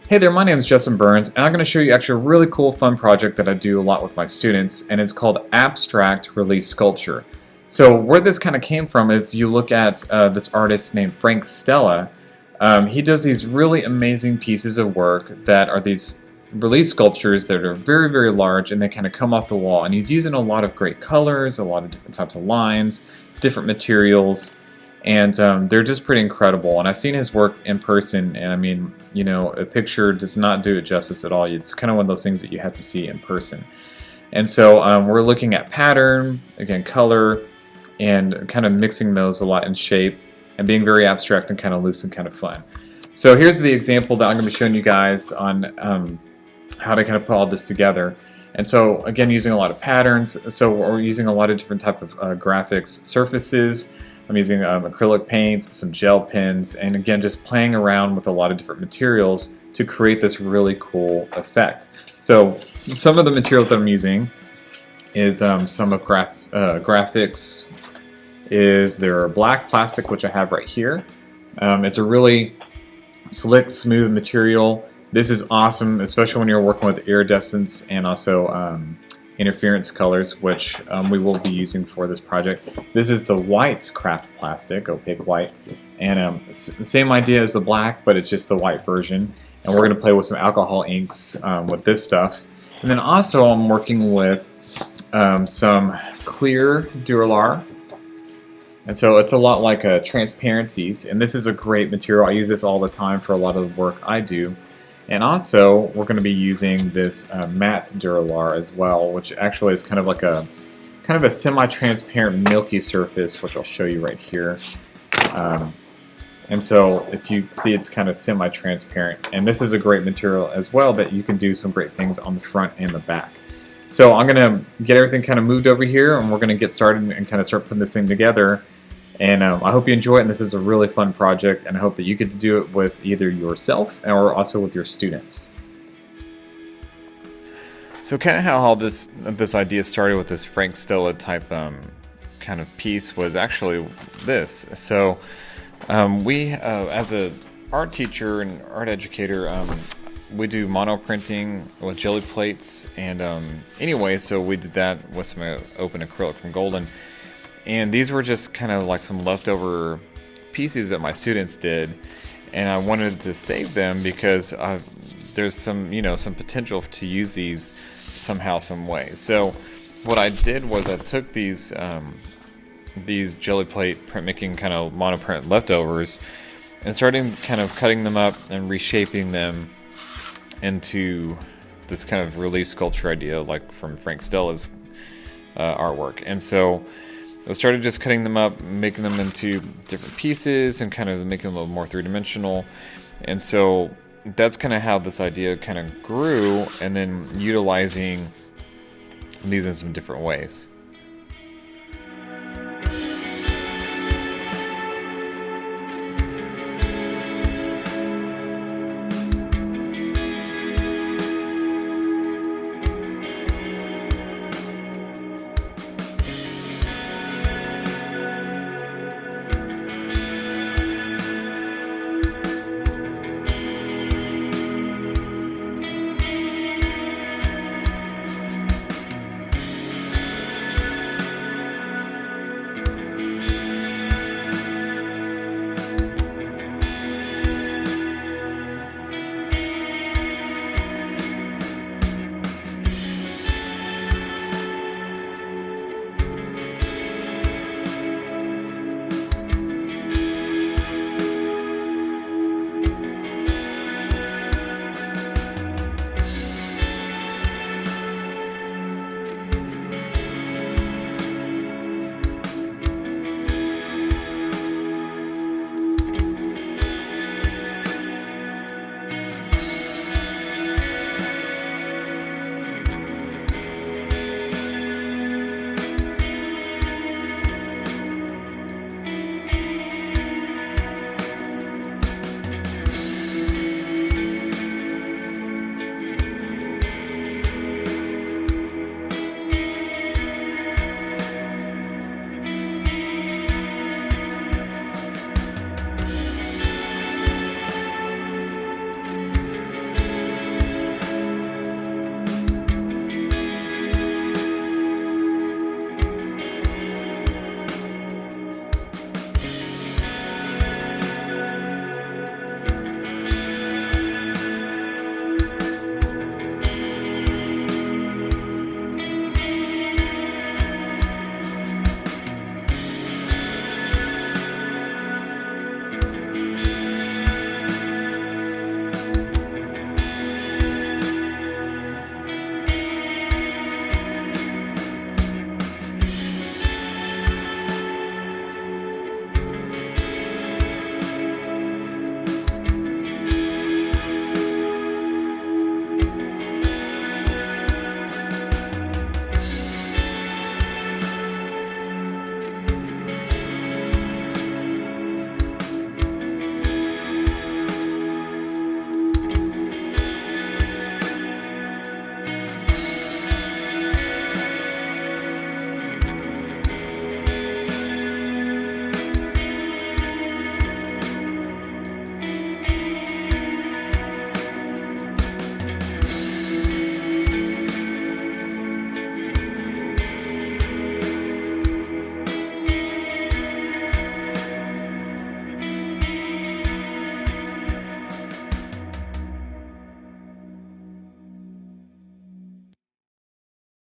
Hey there, my name is Justin Burns, and I'm going to show you actually a really cool, fun project that I do a lot with my students, and it's called Abstract Release Sculpture. So where this kind of came from, if you look at this artist named Frank Stella, he does these really amazing pieces of work that are these release sculptures that are very, very large, and they kind of come off the wall. And he's using a lot of great colors, a lot of different types of lines, different materials, and they're just pretty incredible. And I've seen his work in person, and I mean, you know, a picture does not do it justice at all. It's kind of one of those things that you have to see in person. And so we're looking at pattern, again, color, and kind of mixing those a lot in shape, and being very abstract and kind of loose and kind of fun. So here's the example that I'm going to be showing you guys on how to kind of put all this together. And so again, using a lot of patterns. So we're using a lot of different type of graphics surfaces. I'm using acrylic paints, some gel pens, and again, just playing around with a lot of different materials to create this really cool effect. So some of the materials that I'm using is some of Grafix is their black plastic, which I have right here. It's a really slick, smooth material. This is awesome, especially when you're working with iridescence and also interference colors, which we will be using for this project. This is the white craft plastic, opaque white, and same idea as the black, but it's just the white version. And we're going to play with some alcohol inks with this stuff. And then also I'm working with some clear Dura-Lar. And so it's a lot like transparencies, and this is a great material. I use this all the time for a lot of the work I do. And also, we're going to be using this matte Duro-lar as well, which actually is kind of like a semi-transparent milky surface, which I'll show you right here. And so, if you see, it's kind of semi-transparent. And this is a great material as well that you can do some great things on the front and the back. So I'm going to get everything kind of moved over here, and we're going to get started and kind of start putting this thing together. And I hope you enjoy it, and this is a really fun project, and I hope that you get to do it with either yourself or also with your students. So kind of how all this idea started with this Frank Stella type kind of piece was actually this. So we, as a art teacher and art educator, we do mono printing with jelly plates, and anyway, so we did that with some open acrylic from Golden. And these were just kind of like some leftover pieces that my students did, and I wanted to save them because there's some potential to use these somehow, some way. So what I did was I took these jelly plate printmaking kind of monoprint leftovers and started kind of cutting them up and reshaping them into this kind of release sculpture idea, like from Frank Stella's artwork. And so I started just cutting them up, making them into different pieces, and kind of making them a little more three-dimensional. And so that's kind of how this idea kind of grew, and then utilizing these in some different ways.